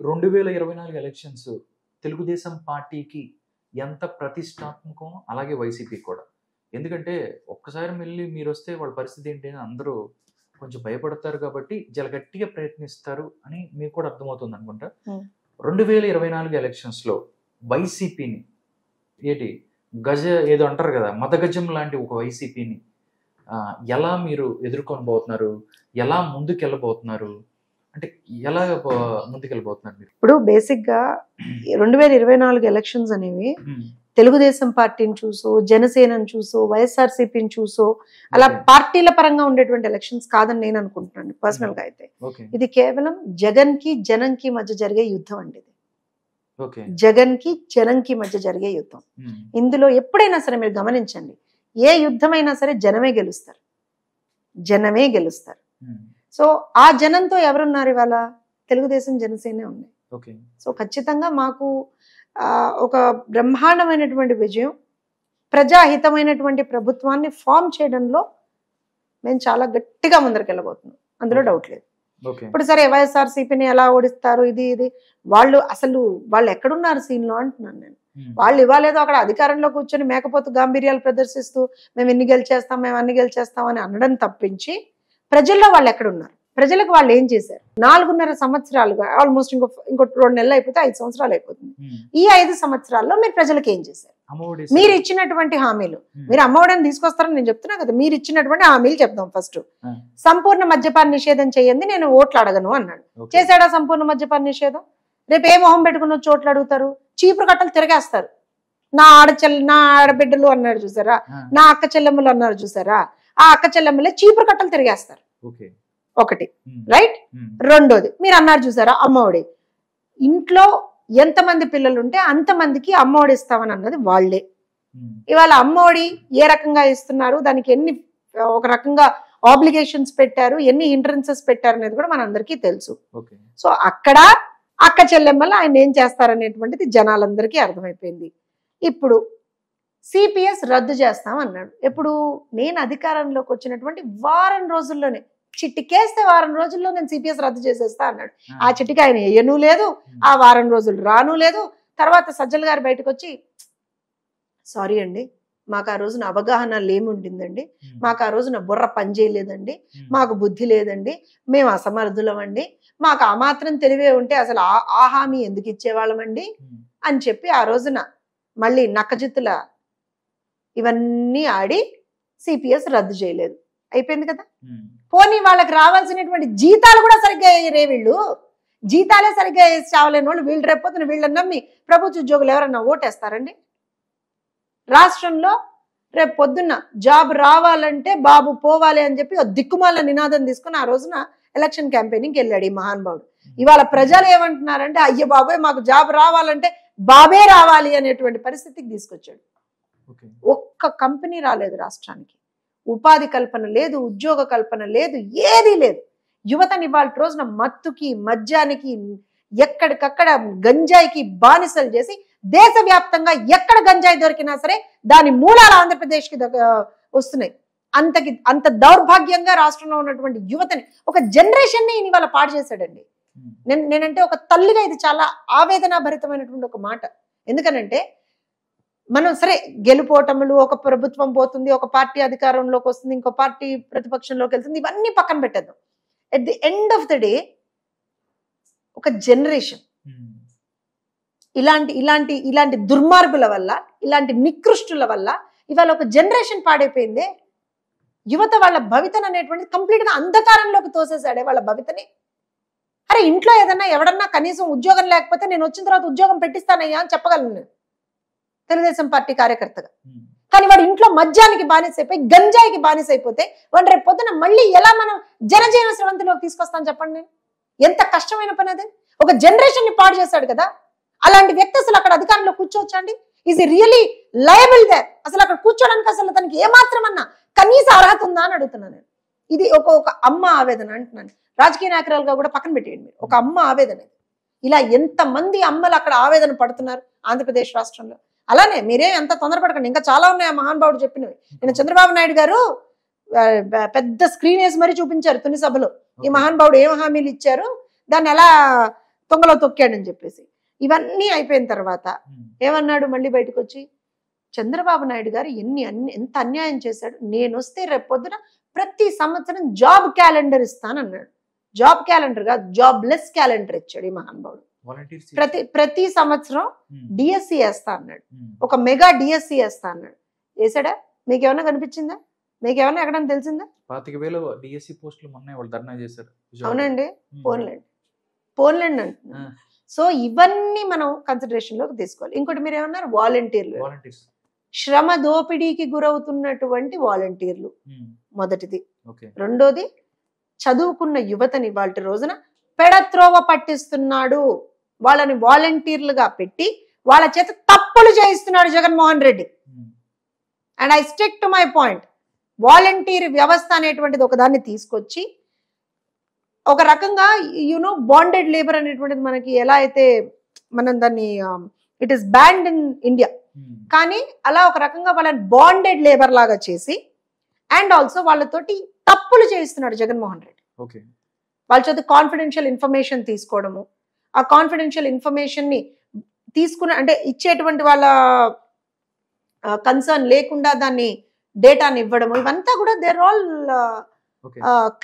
2024 elections Telugu Desam పార్టీకి ఎంత ప్రతిష్టాత్మకం, అలాగే వైసీపీకి కూడా. ఎందుకంటే ఒక్కసారి మళ్ళీ మీరొస్తే వాళ్ళ పరిస్థితి ఏంటి అని అందరూ కొంచెం భయపడతారు కాబట్టి చాలా గట్టిగా ప్రయత్నిస్తారు అని మీకు కూడా అర్థమవుతుంది అనుకుంటా. 2024 ఎలక్షన్స్లో వైసీపీని గజ ఏదో అంటారు కదా, మదగజం లాంటి ఒక వైసీపీని ఎలా మీరు ఎదుర్కొని పోతున్నారు, ఎలా ముందుకెళ్ళబోతున్నారు, అంటే ఎలా ముందుకెళ్ళబోతున్నారు మీరు? ఇప్పుడు బేసిక్ గా 2024 ఎలక్షన్స్ అనేవి తెలుగుదేశం పార్టీని చూసో, జనసేనని చూసో, వైఎస్ఆర్సీపీని చూసో అలా పార్టీల పరంగా ఉండేటువంటి ఎలక్షన్స్ కాదని నేను అనుకుంటున్నాను పర్సనల్ గా. అయితే ఇది కేవలం జగన్ కి జనం కి మధ్య జరిగే యుద్ధం అండి. జగన్ కి జనం కి మధ్య జరిగే యుద్ధం. ఇందులో ఎప్పుడైనా సరే మీరు గమనించండి, ఏ యుద్ధమైనా సరే జనమే గెలుస్తారు, జనమే గెలుస్తారు. సో ఆ జనంతో ఎవరున్నారు ఇవాళ? తెలుగుదేశం జనసేనే ఉన్నాయి. సో ఖచ్చితంగా మాకు ఒక బ్రహ్మాండమైనటువంటి విజయం, ప్రజాహితమైనటువంటి ప్రభుత్వాన్ని ఫామ్ చేయడంలో మేము చాలా గట్టిగా ముందరకెళ్ళబోతున్నాం, అందులో డౌట్ లేదు. ఇప్పుడు సరే వైఎస్ఆర్సీపీని ఎలా ఓడిస్తారు, ఇది వాళ్ళు ఎక్కడున్నారు సీన్ లో అంటున్నాను నేను. వాళ్ళు ఇవ్వలేదో అక్కడ అధికారంలో కూర్చొని మేకపోతు గాంభీర్యాలు ప్రదర్శిస్తూ మేము ఇన్ని గెలిచేస్తాం, మేము అన్ని గెలిచేస్తాం అని అనడం తప్పించి ప్రజల్లో వాళ్ళు ఎక్కడున్నారు, ప్రజలకు వాళ్ళు ఏం చేశారు? 4.5 సంవత్సరాలుగా ఆల్మోస్ట్ ఇంకో 2 నెలలు అయిపోతే 5 సంవత్సరాలు అయిపోతుంది. ఈ 5 సంవత్సరాల్లో మీరు ప్రజలకు ఏం చేశారు? మీరు ఇచ్చినటువంటి హామీలు, మీరు అమ్మఒడిని తీసుకొస్తారని నేను చెప్తున్నా కదా, మీరు ఇచ్చినటువంటి హామీలు చెప్దాం. ఫస్ట్ సంపూర్ణ మద్యపాన నిషేధం చేయండి, నేను ఓట్లు అడగను అన్నాడు. చేశాడా సంపూర్ణ మద్యపాన నిషేధం? రేపు ఏ మొహం పెట్టుకుని వచ్చి ఓట్లు అడుగుతారు? చీపురు కట్టలు తిరగేస్తారు. నా ఆడబిడ్డలు అన్నారు చూసారా, నా అక్క చెల్లెమ్మలు అన్నారు చూసారా, ఆ అక్క చెల్లెమ్మలే చీపురు కట్టలు తిరిగేస్తారు. ఒకటి రైట్. రెండోది మీరు అన్నారు చూసారా అమ్మఒడి, ఇంట్లో ఎంతమంది పిల్లలు ఉంటే అంతమందికి అమ్మఒడి ఇస్తామని అన్నది వాళ్లే. ఇవాళ అమ్మఒడి ఏ రకంగా ఇస్తున్నారు, దానికి ఎన్ని ఒక రకంగా ఆబ్లిగేషన్స్ పెట్టారు, ఎన్ని హిండ్రెన్సెస్ పెట్టారు అనేది కూడా మనందరికీ తెలుసు. సో అక్కడ అక్క చెల్లెమ్మలు ఆయన ఏం చేస్తారనేటువంటిది జనాలందరికీ అర్థమైపోయింది. ఇప్పుడు సిపిఎస్ రద్దు చేస్తాం అన్నాడు. ఎప్పుడు? నేను అధికారంలోకి వచ్చినటువంటి వారం రోజుల్లోనే, చిట్టికేస్తే వారం రోజుల్లో నేను సిపిఎస్ రద్దు చేసేస్తా అన్నాడు. ఆ చిట్టికి ఆయన వేయను లేదు, ఆ వారం రోజులు రాను లేదు. తర్వాత సజ్జల గారు బయటకు వచ్చి సారీ అండి, మాకు ఆ రోజున అవగాహన లేముండిందండి, మాకు ఆ రోజున బుర్ర పని చేయలేదండి, మాకు బుద్ధి లేదండి, మేము అసమర్థులమండి, మాకు ఆ మాత్రం తెలివే ఉంటే అసలు ఆ హామీ ఎందుకు ఇచ్చేవాళ్ళమండి అని చెప్పి ఆ రోజున మళ్ళీ నక్కజిత్తుల ఇవన్నీ ఆడి సిపిఎస్ రద్దు చేయలేదు. అయిపోయింది కదా. పోనీ వాళ్ళకి రావాల్సినటువంటి జీతాలు కూడా సరిగ్గా వేయరే వీళ్ళు, జీతాలే సరిగ్గా వేసి చావలేని వాళ్ళు వీళ్ళు. రేపొద్దున వీళ్ళని నమ్మి ప్రభుత్వ ఉద్యోగులు ఎవరన్నా ఓటేస్తారండి? రాష్ట్రంలో రేపు పొద్దున్న జాబ్ రావాలంటే బాబు పోవాలి అని చెప్పి దిక్కుమాల నినాదం తీసుకుని ఆ రోజున ఎలక్షన్ క్యాంపెయినింగ్కి వెళ్ళాడు ఈ మహానుభావుడు. ఇవాళ ప్రజలు ఏమంటున్నారంటే అయ్యో బాబోయ్ మాకు జాబ్ రావాలంటే బాబే రావాలి అనేటువంటి పరిస్థితికి తీసుకొచ్చాడు. ఒక్క కంపెనీ రాలేదు రాష్ట్రానికి, ఉపాధి కల్పన లేదు, ఉద్యోగ కల్పన లేదు, ఏదీ లేదు. యువతని ఇవాళ రోజున మత్తుకి, మద్యానికి, ఎక్కడికక్కడ గంజాయికి బానిసలు చేసి దేశవ్యాప్తంగా ఎక్కడ గంజాయి దొరికినా సరే దాని మూలాలు ఆంధ్రప్రదేశ్కి వస్తున్నాయి. అంత దౌర్భాగ్యంగా రాష్ట్రంలో ఉన్నటువంటి యువతని, ఒక జనరేషన్ ని ఇవాళ పాడు చేశాడండి. నేనంటే ఒక తల్లిగా ఇది చాలా ఆవేదన భరితమైనటువంటి ఒక మాట. ఎందుకనంటే మనం సరే గెలుపోటములు, ఒక ప్రభుత్వం పోతుంది, ఒక పార్టీ అధికారంలోకి వస్తుంది, ఇంకో పార్టీ ప్రతిపక్షంలోకి వెళ్తుంది, ఇవన్నీ పక్కన పెట్టేద్దాం. At the end of the day ఒక జనరేషన్ ఇలాంటి దుర్మార్గుల వల్ల, ఇలాంటి నికృష్టుల వల్ల ఇవాళ ఒక జనరేషన్ పాడైపోయిందే. యువత వాళ్ళ భవితను అనేటువంటి కంప్లీట్ గా అంధకారంలోకి తోసేసాడే వాళ్ళ భవితని. అరే ఇంట్లో ఏదన్నా ఎవడన్నా కనీసం ఉద్యోగం లేకపోతే నేను వచ్చిన తర్వాత ఉద్యోగం పెట్టిస్తానయ్యా అని చెప్పగలను నేను తెలుగుదేశం పార్టీ కార్యకర్తగా. కానీ వాడు ఇంట్లో మద్యానికి బానిసైపోయి, గంజాయికి బానిసైపోతే వాడు రేపు పొద్దున మళ్ళీ ఎలా మనం జనజీవన స్రవంతిలోకి తీసుకొస్తాను చెప్పండి? నేను ఎంత కష్టమైన పని అది. ఒక జనరేషన్ ని పాడు చేశాడు కదా. అలాంటి వ్యక్తి అసలు అక్కడ అధికారంలో కూర్చోవచ్చా అండి? Is really liable there? అసలు అక్కడ కూర్చోడానికి అసలు తనకి ఏమాత్రం అన్నా కనీస అర్హత ఉందా అని అడుగుతున్నాను నేను. ఇది ఒక అమ్మ ఆవేదన అంటున్నాను. రాజకీయ నాయకురాలుగా కూడా పక్కన పెట్టేయండి మీరు, ఒక అమ్మ ఆవేదన. ఇలా ఎంతమంది అమ్మలు అక్కడ ఆవేదన పడుతున్నారు ఆంధ్రప్రదేశ్ రాష్ట్రంలో. అలానే మీరేం ఎంత తొందరపడకండి, ఇంకా చాలా ఉన్నాయి మహానుభావుడు చెప్పినవి. నేను చంద్రబాబు నాయుడు గారు పెద్ద స్క్రీన్ వేసి మరీ చూపించారు తుని సభలో ఈ మహానుభావుడు ఏం హామీలు ఇచ్చారు, దాన్ని ఎలా తొంగలో తొక్కాడని చెప్పేసి. ఇవన్నీ అయిపోయిన తర్వాత ఏమన్నాడు మళ్ళీ బయటకు వచ్చి, చంద్రబాబు నాయుడు గారు ఎంత అన్యాయం చేశాడు, నేను వస్తే రేపు పొద్దున ప్రతి సంవత్సరం జాబ్ క్యాలెండర్ ఇస్తానన్నాడు. జాబ్ క్యాలెండర్ కాదు, జాబ్లెస్ క్యాలెండర్ ఇచ్చాడు ఈ మహానుభావుడు. ప్రతి సంవత్సరం డిఎస్సి వేస్తా అన్నాడు, ఒక మెగా డిఎస్సి వేస్తా అన్నాడు. వేసాడా? మీకేమన్నా కనిపించిందా? మీకేమన్నా ఎక్కడన్నా తెలిసిందా? 25,000 డిఎస్సి పోస్టులు మొన్న వాళ్ళు ధర్నా చేశారు. అవునండి, పోన్లేండి అంటున్నా. సో ఇవన్నీ మనం కన్సిడరేషన్ లోకి తీసుకోవాలి. ఇంకోటి మీరు ఏమన్నారు, వాలంటీర్లు, శ్రమ దోపిడీకి గురవుతున్నటువంటి వాలంటీర్లు మొదటిది. రెండోది, చదువుకున్న యువతని వాళ్ళ రోజున పెడత్రోవ పట్టిస్తున్నాడు, వాళ్ళని వాలంటీర్లుగా పెట్టి వాళ్ళ చేత తప్పులు చేయిస్తున్నాడు Jaganmohan Reddy. And I stick to my point, volunteer వ్యవస్థ అనేటువంటిది ఒకదాన్ని తీసుకొచ్చి ఒక రకంగా బాండెడ్ లేబర్ అనేటువంటిది మనకి ఎలా అయితే మనం దాన్ని it is banned in India, కానీ అలా ఒక రకంగా వాళ్ళని బాండెడ్ లేబర్ లాగా చేసి అండ్ ఆల్సో వాళ్ళతోటి తప్పులు చేయిస్తున్నాడు జగన్మోహన్ రెడ్డి. వాళ్ళ చేత కాన్ఫిడెన్షియల్ ఇన్ఫర్మేషన్ తీసుకోవడము, ఆ కాన్ఫిడెన్షియల్ ఇన్ఫర్మేషన్ ని తీసుకున్న అంటే ఇచ్చేటువంటి వాళ్ళ కన్సర్న్ లేకుండా దాన్ని డేటాని ఇవ్వడము, ఇవంతా కూడా దేర్ ఆల్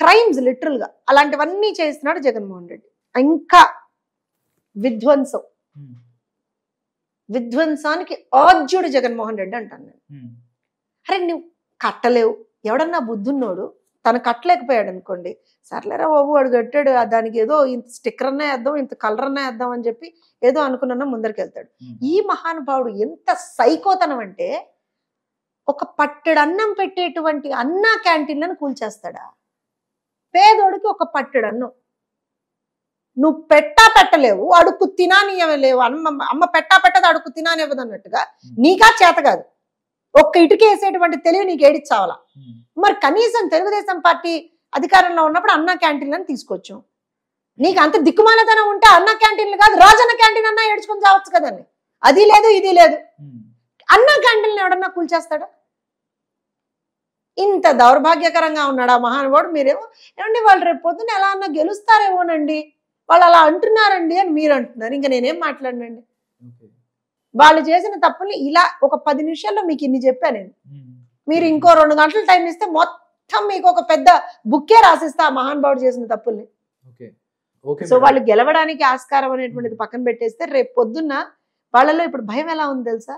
క్రైమ్స్ లిటరల్ గా. అలాంటివన్నీ చేస్తున్నాడు జగన్మోహన్ రెడ్డి. ఇంకా విధ్వంసానికి ఆద్యుడు జగన్మోహన్ రెడ్డి అంటాను నేను. అరే నువ్వు కట్టలేవు, ఎవడన్నా బుద్ధున్నోడు తను కట్టలేకపోయాడు అనుకోండి, సర్లేరా బాబు వాడు కట్టాడు, దానికి ఏదో ఇంత స్టిక్కర్ అన్నా వేద్దాం, ఇంత కలర్ అన్నా వేద్దాం అని చెప్పి ఏదో అనుకున్నా ముందరికి వెళ్తాడు. ఈ మహానుభావుడు ఎంత సైకోతనం అంటే, ఒక పట్టెడు అన్నం పెట్టేటువంటి అన్నా క్యాంటీన్లను కూల్చేస్తాడా? పేదోడికి ఒక పట్టెడు అన్నం నువ్వు పెట్టలేవు, అడుక్కు తినానివ్వలేవు. అమ్మ పెట్టదు, అడుక్కు తినానివ్వదు అన్నట్టుగా నీకా చేత కాదు, ఒక్క ఇటుక వేసేటువంటి తెలివి నీకు ఏడిచ్చావాలా? మరి కనీసం తెలుగుదేశం పార్టీ అధికారంలో ఉన్నప్పుడు అన్నా క్యాంటీన్లను తీసుకొచ్చు. నీకు అంత దిక్కుమాలతనం ఉంటే అన్నా క్యాంటీన్లు కాదు, రాజన్న క్యాంటీన్ అన్నా ఏడ్చుకొని చావచ్చు కదండి. అది లేదు, ఇది లేదు. అన్నా క్యాంటీన్లు ఎవడన్నా కూల్చేస్తాడా? ఇంత దౌర్భాగ్యకరంగా ఉన్నాడు ఆ మహానుభావుడు. మీరేమో ఏమండి వాళ్ళు రేపు పొద్దున ఎలా అన్నా గెలుస్తారేమోనండి, వాళ్ళు అలా అంటున్నారండి అని మీరు అంటున్నారు. ఇంకా నేనేం మాట్లాడినండి? వాళ్ళు చేసిన తప్పుల్ని ఇలా ఒక 10 నిమిషాల్లో మీకు ఇన్ని చెప్పా నేను. మీరు ఇంకో 2 గంటల టైం ఇస్తే మొత్తం మీకు ఒక పెద్ద బుక్కే రాసిస్తా ఆ మహానుభావుడు చేసిన తప్పుల్ని. సో వాళ్ళు గెలవడానికి ఆస్కారం అనేటువంటిది పక్కన పెట్టేస్తే, రేపు పొద్దున్న వాళ్ళలో ఇప్పుడు భయం ఎలా ఉంది తెలుసా?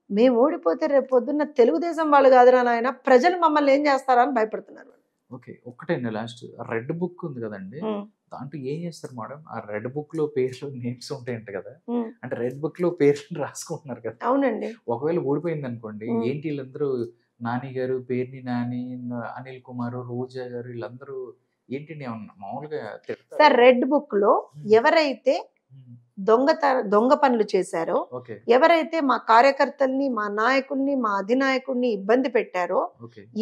మేము ఓడిపోతే రేపు పొద్దున్న తెలుగుదేశం వాళ్ళు కాదురా నాయన, ప్రజలు మమ్మల్ని ఏం చేస్తారా అని భయపడుతున్నారు. ఒక్కటండి, లాస్ట్ రెడ్ బుక్ ఉంది కదండి, దాంట్లో ఏం చేస్తారు మేడం? ఆ రెడ్ బుక్ లో పేర్లు నేమ్స్ ఉంటాయంట కదా, అంటే రెడ్ బుక్ లో పేర్లు రాసుకుంటున్నారు కదా. అవునండి. ఒకవేళ ఓడిపోయింది అనుకోండి, ఏంటి వీళ్ళందరూ నాని గారు, పేర్ని నాని, అనిల్ కుమార్, రోజా గారు, వీళ్ళందరూ ఏంటి మామూలుగా సార్ రెడ్ బుక్ లో ఎవరైతే దొంగ పనులు చేశారో, ఎవరైతే మా కార్యకర్తల్ని, మా నాయకుల్ని, మా అధినాయకుడిని ఇబ్బంది పెట్టారో,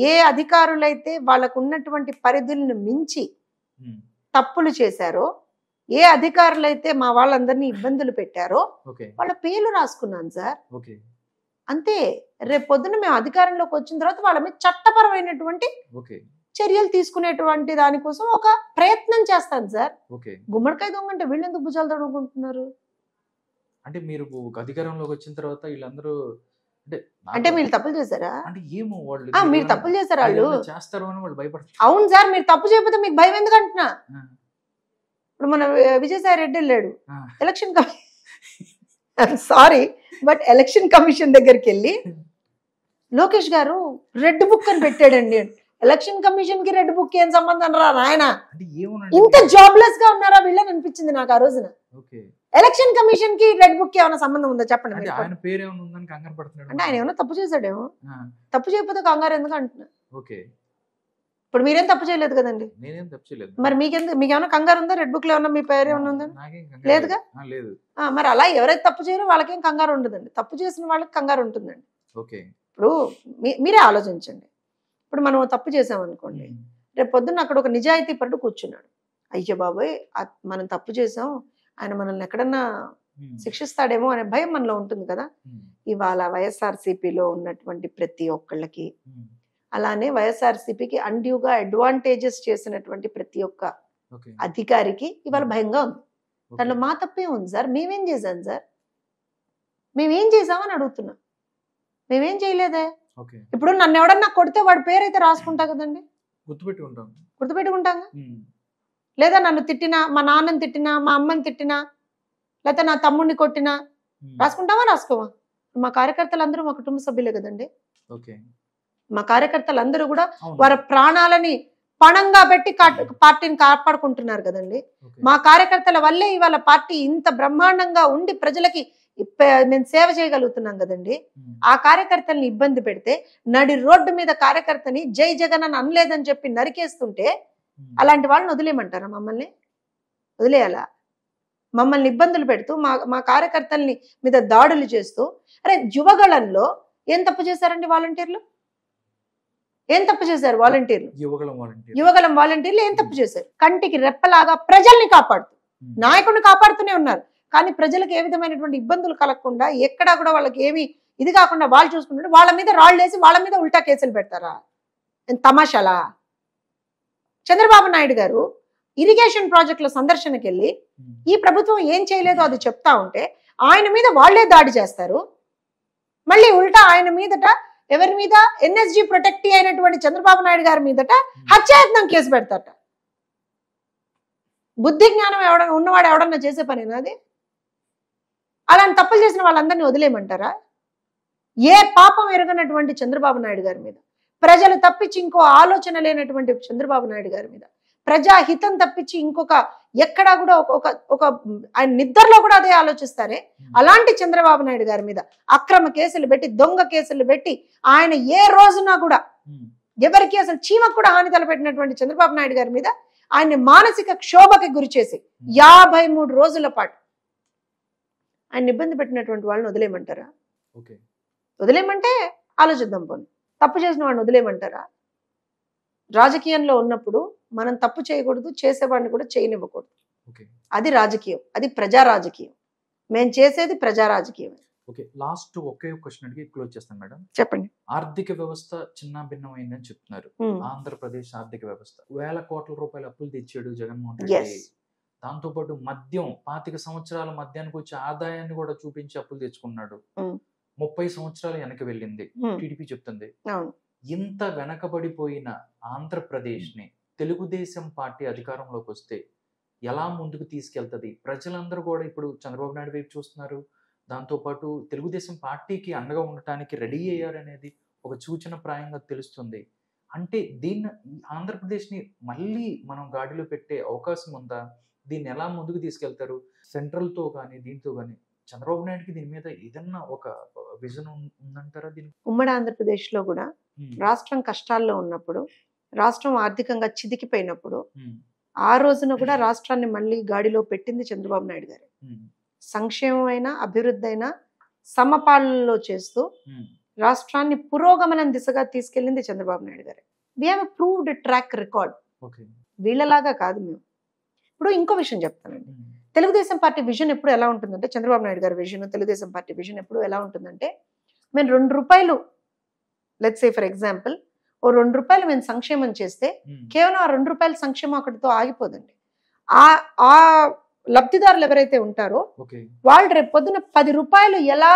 ఏ అధికారులైతే వాళ్ళకు ఉన్నటువంటి పరిధులను మించి తప్పులు చేశారో, ఏ అధికారులైతే మా వాళ్ళందరినీ ఇబ్బందులు పెట్టారో వాళ్ళ పేర్లు రాసుకున్నాను సార్. అంతే. రేపు పొద్దున్న మేము అధికారంలోకి వచ్చిన తర్వాత వాళ్ళ మీద చట్టపరమైనటువంటి చర్యలు తీసుకునేటువంటి దానికోసం ఒక ప్రయత్నం చేస్తాను సార్. గుమ్మడికాయ దొంగ అంటే వీళ్ళు ఎందుకు భుజాలు తడుముకుంటున్నారు? అంటే మీరు అధికారంలోకి వచ్చిన తర్వాత వీళ్ళందరూ అంటే మీరు తప్పులు చేశారా? అంటే ఏమో వాళ్ళు మీరు తప్పులు చేశారు, వాళ్ళు చేస్తారు అని వాళ్ళు భయపడతారు. అవును సార్, మీరు తప్పు చేయకపోతే మీకు భయం ఎందుకు అంటున్నా? ఇప్పుడు మన విజయసాయి రెడ్డి వెళ్ళాడు election sorry but election commission దగ్గరికి వెళ్ళి, లోకేష్ గారు రెడ్ బుక్ అని పెట్టాడండి. ఎలక్షన్ కమిషన్ కి రెడ్ బుక్ ఏం సంబంధం రా నాయన? ఇంత జాబ్లెస్ గా ఉన్నారా వీళ్ళని అనిపించింది నాకు ఆ రోజున. ఎలక్షన్ కమిషన్ కి రెడ్ బుక్ ఏమైనా సంబంధం ఉందా చెప్పండి? అంటే ఆయన ఏమైనా తప్పు చేశాడేమో, తప్పు చేయకపోతే కంగారు ఎందుకు అంటున్నా. ఇప్పుడు మీరేం తప్పు చేయలేదు కదండి. మరి మీకేమైనా కంగారు ఉందా? రెడ్ బుక్ లో ఏమన్నా మీ పేరు ఏమన్నా ఉందా? లేదుగా. మరి అలా ఎవరైతే తప్పు చేయరో వాళ్ళకేం కంగారు ఉండదండి, తప్పు చేసిన వాళ్ళకి కంగారు ఉంటుందండి. ఇప్పుడు మీరే ఆలోచించండి. ఇప్పుడు మనం తప్పు చేసామనుకోండి, రేపు పొద్దున్న అక్కడ ఒక నిజాయితీ పరుడు కూర్చున్నాడు, అయ్యో బాబోయ్ మనం తప్పు చేసాం, ఆయన మనల్ని ఎక్కడన్నా శిక్షిస్తాడేమో అనే భయం మనలో ఉంటుంది కదా. ఇవాళ వైఎస్ఆర్సీపీలో ఉన్నటువంటి ప్రతి ఒక్కళ్ళకి, అలానే వైఎస్ఆర్సీపీకి అన్డ్యూగా అడ్వాంటేజెస్ చేసినటువంటి ప్రతి ఒక్క అధికారికి ఇవాళ భయంగా ఉంది. దాంట్లో మా తప్పే ఉంది సార్. మేమేం చేశాం సార్? మేమేం చేసామని అడుగుతున్నా. మేమేం చేయలేదే. ఇప్పుడు నన్ను ఎవడన్నా కొడితే వాడి పేరైతే రాసుకుంటా కదండి, గుర్తుపెట్టుకుంటాం. లేదా నన్ను తిట్టినా, మా నాన్నని తిట్టినా, మా అమ్మని తిట్టినా, లేకపోతే నా తమ్ముడిని కొట్టినా రాసుకుంటావా రాసుకోవా? మా కార్యకర్తలందరూ మా కుటుంబ సభ్యులే కదండి. మా కార్యకర్తలందరూ కూడా వారి ప్రాణాలని పణంగా పెట్టి పార్టీని కాపాడుకుంటున్నారు కదండి. మా కార్యకర్తల వల్లే ఇవాళ పార్టీ ఇంత బ్రహ్మాండంగా ఉండి ప్రజలకి మేము సేవ చేయగలుగుతున్నాం కదండి. ఆ కార్యకర్తల్ని ఇబ్బంది పెడితే నడి రోడ్డు మీద కార్యకర్తని జై జగన్ అని అనలేదని చెప్పి నరికేస్తుంటే అలాంటి వాళ్ళని వదిలేయమంటారా? మమ్మల్ని వదిలేయాలా? మమ్మల్ని ఇబ్బందులు పెడుతూ మా కార్యకర్తల్ని మీద దాడులు చేస్తూ, అరే యువగళంలో ఏం తప్పు చేశారండి వాలంటీర్లు? ఏం తప్పు చేశారు వాలంటీర్లు? యువగళం వాలంటీర్లు ఏం తప్పు చేశారు? కంటికి రెప్పలాగా ప్రజల్ని కాపాడుతూ, నాయకుడిని కాపాడుతూనే ఉన్నారు. కానీ ప్రజలకు ఏ విధమైనటువంటి ఇబ్బందులు కలగకుండా, ఎక్కడా కూడా వాళ్ళకి ఏమి ఇది కాకుండా వాళ్ళు చూసుకుంటుంటే వాళ్ళ మీద రాళ్ళు వేసి వాళ్ళ మీద ఉల్టా కేసులు పెడతారా? తమాషాలా? చంద్రబాబు నాయుడు గారు ఇరిగేషన్ ప్రాజెక్టుల సందర్శనకి వెళ్ళి ఈ ప్రభుత్వం ఏం చేయలేదో అది చెప్తా ఉంటే ఆయన మీద వాళ్లే దాడి చేస్తారు. మళ్ళీ ఉల్టా ఆయన మీదట, ఎవరి మీద? ఎన్ఎస్జీ ప్రొటెక్టీ అయినటువంటి చంద్రబాబు నాయుడు గారి మీదట హత్యాయత్నం కేసు పెడతారట. బుద్ధి జ్ఞానం ఉన్నవాడు ఎవడన్నా చేసే పనేనా అది? అలాంటి తప్పులు చేసిన వాళ్ళందరినీ వదిలేయమంటారా? ఏ పాపం ఎరగనటువంటి చంద్రబాబు నాయుడు గారి మీద, ప్రజలు తప్పించి ఇంకో ఆలోచన లేనటువంటి చంద్రబాబు నాయుడు గారి మీద, ప్రజాహితం తప్పించి ఇంకొక ఎక్కడా కూడా ఒక ఆయన నిద్రలో కూడా అదే ఆలోచిస్తారే, అలాంటి చంద్రబాబు నాయుడు గారి మీద అక్రమ కేసులు పెట్టి, దొంగ కేసులు పెట్టి, ఆయన ఏ రోజున కూడా ఎవరికి అసలు చీమకు కూడా హాని తలపెట్టినటువంటి చంద్రబాబు నాయుడు గారి మీద ఆయన్ని మానసిక క్షోభకి గురి చేసి 53 రోజుల పాటు ఆయన ఇబ్బంది పెట్టినటువంటి వాళ్ళని వదిలేయమంటారా? వదిలేయమంటే ఆలోచిద్దాం. పోనీ తప్పు చేసిన వాడిని వదిలేయమంటారా? రాజకీయంలో ఉన్నప్పుడు మనం తప్పు చేయకూడదు, చేసేవాడిని కూడా చేయనివ్వకూడదు. అది రాజకీయం, అది ప్రజా రాజకీయం. మేము చేసేది ప్రజా రాజకీయం. లాస్ట్ ఒకే క్వశ్చన్ అడిగి క్లోజ్ చేస్తాను మేడం. చెప్పండి. ఆర్థిక వ్యవస్థ చిన్న భిన్నమైందని చెప్తున్నారు. ఆంధ్రప్రదేశ్ ఆర్థిక వ్యవస్థ వేల కోట్ల రూపాయల అప్పులు తెచ్చాడు జగన్మోహన్ రెడ్డి. దాంతోపాటు మద్యం 25 సంవత్సరాల మద్యానికి వచ్చే ఆదాయాన్ని కూడా చూపించి అప్పులు తెచ్చుకున్నాడు. 30 సంవత్సరాలు వెనక్కి వెళ్ళింది టీడీపీ చెప్తుంది. ఇంత వెనకబడిపోయిన ఆంధ్రప్రదేశ్ ని తెలుగుదేశం పార్టీ అధికారంలోకి వస్తే ఎలా ముందుకు తీసుకెళ్తుంది? ప్రజలందరూ కూడా ఇప్పుడు చంద్రబాబు నాయుడు వైపు చూస్తున్నారు. దాంతోపాటు తెలుగుదేశం పార్టీకి అండగా ఉండటానికి రెడీ అయ్యారనేది ఒక సూచన ప్రాయంగా తెలుస్తుంది. అంటే దీన్ని ఆంధ్రప్రదేశ్ని మళ్ళీ మనం గాడిలో పెట్టే అవకాశం ఉందా? దీన్ని ఎలా ముందుకు తీసుకెళ్తారు? సెంట్రల్తో కానీ దీంతో కానీ చంద్రబాబు నాయుడుకి దీని మీద ఏదన్నా ఒక విజన్ ఉందంటారా? దీని ఉమ్మడి ఆంధ్రప్రదేశ్లో కూడా రాష్ట్రం కష్టాల్లో ఉన్నప్పుడు, రాష్ట్రం ఆర్థికంగా చితికిపోయినప్పుడు ఆ రోజున కూడా రాష్ట్రాన్ని మళ్ళీ గాడిలో పెట్టింది చంద్రబాబు నాయుడు గారు. సంక్షేమం అయినా అభివృద్ధి అయినా సమపాలనలో చేస్తూ రాష్ట్రాన్ని పురోగమనం దిశగా తీసుకెళ్ళింది చంద్రబాబు నాయుడు గారు. We have a proved track record. వీళ్ళలాగా కాదు మేము. ఇప్పుడు ఇంకో విషయం చెప్తానండి. తెలుగుదేశం పార్టీ విజన్ ఎప్పుడు ఎలా ఉంటుందంటే, చంద్రబాబు నాయుడు గారి విజన్, తెలుగుదేశం పార్టీ విజన్ ఎప్పుడు ఎలా ఉంటుందంటే, మేము 2 రూపాయలు, లెట్స్ సే ఫర్ ఎగ్జాంపుల్, ఓ 2 రూపాయలు మేము సంక్షేమం చేస్తే కేవలం ఆ 2 రూపాయల సంక్షేమం అక్కడితో ఆగిపోదండి. ఆ లబ్ధిదారులు ఎవరైతే ఉంటారో వాళ్ళు రేపు పొద్దున 10 రూపాయలు ఎలా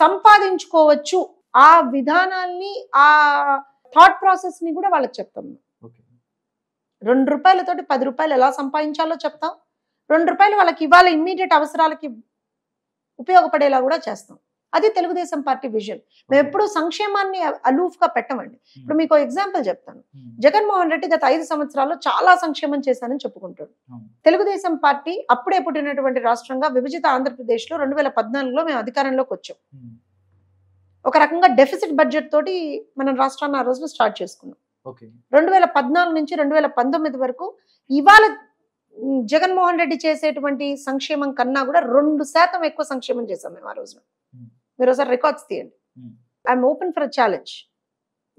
సంపాదించుకోవచ్చు, ఆ విధానాన్ని, ఆ థాట్ ప్రాసెస్ ని కూడా వాళ్ళకి చెప్తాం. 2 రూపాయలతోటి 10 రూపాయలు ఎలా సంపాదించాలో చెప్తాం. 2 రూపాయలు వాళ్ళకి ఇవాళ ఇమ్మీడియట్ అవసరాలకి ఉపయోగపడేలా కూడా చేస్తాం. అది తెలుగుదేశం పార్టీ విజన్. మేము ఎప్పుడు సంక్షేమాన్ని అలూఫ్ గా పెట్టమండి. ఇప్పుడు మీకు ఎగ్జాంపుల్ చెప్తాను. జగన్మోహన్ రెడ్డి గత 5 సంవత్సరాల్లో చాలా సంక్షేమం చేశానని చెప్పుకుంటాడు. తెలుగుదేశం పార్టీ అప్పుడే పుట్టినటువంటి రాష్ట్రంగా విభజిత ఆంధ్రప్రదేశ్ లో 2014లో మేము అధికారంలోకి వచ్చాం. ఒక రకంగా డెఫిసిట్ బడ్జెట్ తోటి మనం రాష్ట్రాన్ని ఆ రోజున స్టార్ట్ చేసుకున్నాం. 2014 నుంచి 2019 వరకు ఇవాళ జగన్మోహన్ రెడ్డి చేసేటువంటి సంక్షేమం కన్నా కూడా 2% ఎక్కువ సంక్షేమం చేశాం మేము ఆ రోజున. మీరు ఒకసారి రికార్డ్స్ తీయండి. I'm open for challenge.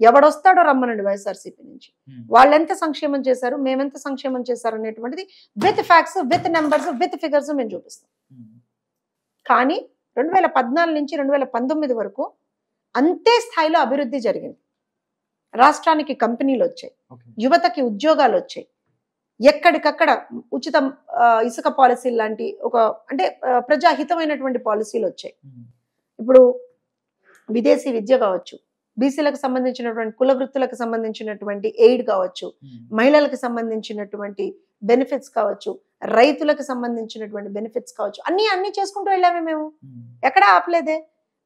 ఎవడొస్తాడో రమ్మనండి వైఎస్ఆర్సీపీ నుంచి. వాళ్ళు ఎంత సంక్షేమం చేశారు, మేమెంత సంక్షేమం చేశారు అనేటువంటిది with facts, with numbers, with figures మేము చూపిస్తాం. కానీ 2014 నుంచి 2019 వరకు అంతే స్థాయిలో అభివృద్ధి జరిగింది. రాష్ట్రానికి కంపెనీలు వచ్చాయి, యువతకి ఉద్యోగాలు వచ్చాయి, ఎక్కడికక్కడ ఉచిత ఇసుక పాలసీ లాంటి ఒక అంటే ప్రజాహితమైనటువంటి పాలసీలు వచ్చాయి. ఇప్పుడు విదేశీ విద్య కావచ్చు, బీసీలకు సంబంధించినటువంటి కుల వృత్తులకు సంబంధించినటువంటి ఎయిడ్ కావచ్చు, మహిళలకు సంబంధించినటువంటి బెనిఫిట్స్ కావచ్చు, రైతులకు సంబంధించినటువంటి బెనిఫిట్స్ కావచ్చు, అన్ని చేసుకుంటూ వెళ్ళామే మేము. ఎక్కడ ఆపలేదే.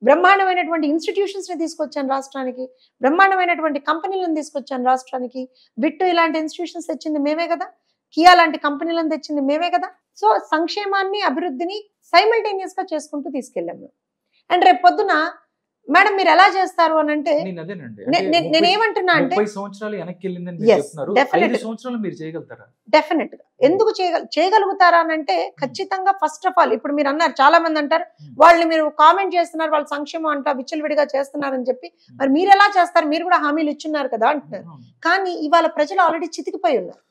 బ్రహ్మాండమైనటువంటి ఇన్స్టిట్యూషన్స్ ని తీసుకొచ్చాను రాష్ట్రానికి, బ్రహ్మాండమైనటువంటి కంపెనీలను తీసుకొచ్చాను రాష్ట్రానికి. విట్టు ఇలాంటి ఇన్స్టిట్యూషన్స్ తెచ్చింది మేమే కదా, కియా లాంటి కంపెనీలను తెచ్చింది మేమే కదా. సో సంక్షేమాన్ని అభివృద్ధిని సైమల్టేనియస్ గా చేసుకుంటూ తీసుకెళ్ళాం మేము. అండ్ రేపు పొద్దున మేడం మీరు ఎలా చేస్తారు అని అంటే నేనేమంటున్నా అంటే 30 సంవత్సరాలు వెనక్కి వెళ్ళిందని మీరు చెప్తున్నారు. 5 సంవత్సరాలు మీరు చేయగలుగుతారా? డెఫినెట్ గా. ఎందుకు చేయగలుగుతారా అని అంటే ఖచ్చితంగా ఫస్ట్ ఆఫ్ ఆల్ ఇప్పుడు మీరు అన్నారు, చాలా మంది అంటారు వాళ్ళని మీరు కామెంట్ చేస్తున్నారు, వాళ్ళు సంక్షేమం అంటా విచ్చలవిడిగా చేస్తున్నారని చెప్పి. మరి మీరు ఎలా చేస్తారు, మీరు కూడా హామీలు ఇచ్చున్నారు కదా అంటున్నారు. కానీ ఇవాళ ప్రజలు ఆల్రెడీ చితికిపోయి ఉన్నారు.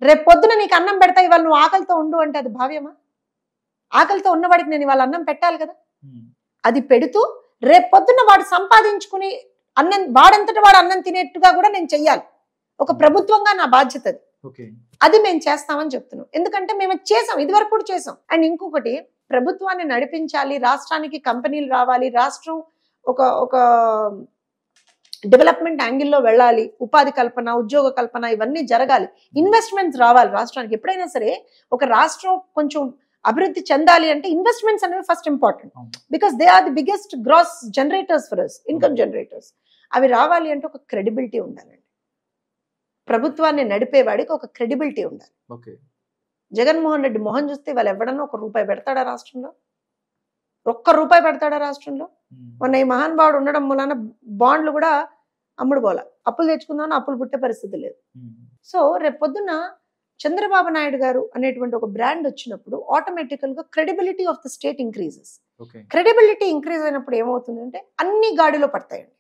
రేపు పొద్దున నీకు అన్నం పెడతా, ఇవాళ నువ్వు ఆకలితో ఉండు అంటే అది భావ్యమా? ఆకలితో ఉన్నవాడికి నేను ఇవాళ అన్నం పెట్టాలి కదా. అది పెడుతూ రేపు పొద్దున్న వాడు సంపాదించుకుని అన్నం వాడంతటా వాడు అన్నం తినేట్టుగా కూడా నేను చెయ్యాలి. ఒక ప్రభుత్వంగా నా బాధ్యత అది మేము చేస్తామని చెప్తున్నాం. ఎందుకంటే మేము చేసాం, ఇది వరకు కూడా చేసాం. అండ్ ఇంకొకటి, ప్రభుత్వాన్ని నడిపించాలి, రాష్ట్రానికి కంపెనీలు రావాలి, రాష్ట్రం ఒక డెవలప్మెంట్ యాంగిల్లో వెళ్ళాలి, ఉపాధి కల్పన, ఉద్యోగ కల్పన ఇవన్నీ జరగాలి, ఇన్వెస్ట్మెంట్స్ రావాలి రాష్ట్రానికి. ఎప్పుడైనా సరే ఒక రాష్ట్రం కొంచెం అభివృద్ధి చెందాలి అంటే ఇన్వెస్ట్మెంట్స్ అనేవి first important. Because they are the biggest gross generators for us, income generators. అవి రావాలి అంటే ఒక క్రెడిబిలిటీ ఉండాలండి. ప్రభుత్వాన్ని నడిపేవాడికి ఒక క్రెడిబిలిటీ ఉండాలి. జగన్మోహన్ రెడ్డి మొహం చూస్తే వాళ్ళు ఎవడన్నా ₹1 పెడతాడా రాష్ట్రంలో? ₹1 పెడతాడా రాష్ట్రంలో? మొన్న ఈ మహానుభావుడు ఉండడం మూలన బాండ్లు కూడా అమ్ముడు పోలా, అప్పులు తెచ్చుకుందామని అప్పులు పుట్టే పరిస్థితి లేదు. సో రేపు పొద్దున్న చంద్రబాబు నాయుడు గారు అనేటువంటి ఒక బ్రాండ్ వచ్చినప్పుడు ఆటోమేటికల్ గా credibility of the state increases. Credibility increase అయినప్పుడు ఏమవుతుందంటే అన్ని గాడిలో పడతాయండి.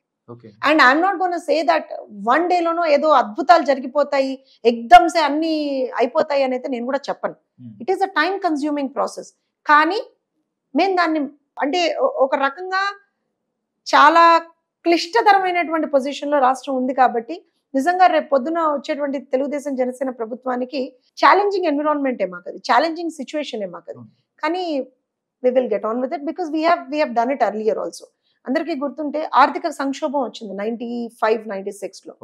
And I'm not gonna say that one డేలోనో ఏదో అద్భుతాలు జరిగిపోతాయి, ఎగ్దమ్సే అన్ని అయిపోతాయి అని అయితే నేను కూడా చెప్పను. It is a time consuming process. కానీ మేము దాన్ని అంటే ఒక రకంగా చాలా క్లిష్టతరమైనటువంటి పొజిషన్ లో రాష్ట్రం ఉంది కాబట్టి నిజంగా రేపు పొద్దున వచ్చేటువంటి తెలుగుదేశం జనసేన ప్రభుత్వానికి ఛాలెంజింగ్ ఎన్విరాన్మెంటే మాకు, అది ఛాలెంజింగ్ సిచ్యువేషనే మాకు అది. కానీ we will get on with it because we have done it earlier also. అందరికీ గుర్తుంటే ఆర్థిక సంక్షోభం వచ్చింది 95-96 లో.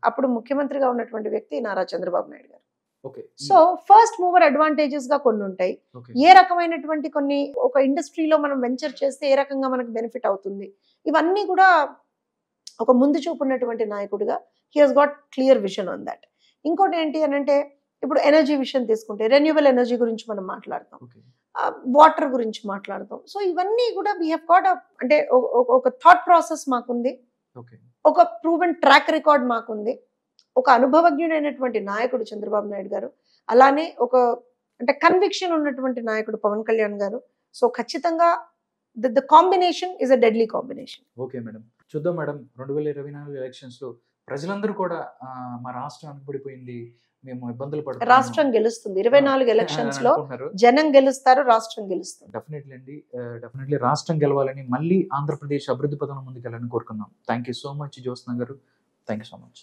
అప్పుడు ముఖ్యమంత్రిగా ఉన్నటువంటి వ్యక్తి నారా చంద్రబాబు నాయుడు గారు. సో ఫస్ట్ మూవర్ అడ్వాంటేజెస్ గా కొన్ని ఉంటాయి. ఏ రకమైనటువంటి కొన్ని ఒక ఇండస్ట్రీలో మనం వెంచర్ చేస్తే ఏ రకంగా మనకు బెనిఫిట్ అవుతుంది, ఇవన్నీ కూడా ఒక ముందు చూపు ఉన్నటువంటి నాయకుడిగా he he's got clear vision on that. ఇంకోటి ఏంటి అని అంటే ఇప్పుడు ఎనర్జీ విషయం తీసుకుంటే రెన్యూవబుల్ ఎనర్జీ గురించి మనం మాట్లాడతాం, వాటర్ గురించి మాట్లాడతాం. సో ఇవన్నీ కూడా వీ హ్యావ్ గాట్ అంటే ఒక థాట్ ప్రాసెస్ మాకుంది, ఒక ప్రూవెన్ ట్రాక్ రికార్డ్ మాకుంది, ఒక అనుభవజ్ఞుడైనటువంటి నాయకుడు చంద్రబాబు నాయుడు గారు, అలానే ఒక అంటే కన్విక్షన్ ఉన్నటువంటి నాయకుడు పవన్ కళ్యాణ్ గారు. సో ఖచ్చితంగా the combination is a deadly combination. Okay madam, చూద్దాం మేడం. 2024 ఎలక్షన్స్ లో ప్రజలందరూ కూడా మా రాష్ట్రం వెనకబడిపోయింది, మేము ఇబ్బందులు పడుతున్నాం, రాష్ట్రం గెలుస్తుంది 24 ఎలక్షన్స్ లో, జనం గెలుస్తారు, రాష్ట్రం గెలుస్తుంది. డెఫినెట్లీ అండి, డెఫినెట్లీ రాష్ట్రం గెలవాలని, మళ్ళీ ఆంధ్రప్రదేశ్ అభివృద్ధి పథకం ముందుకెళ్ళాలని కోరుకుందాం. Thank you so much Jyotsna గారు, థ్యాంక్ యూ సో మచ్.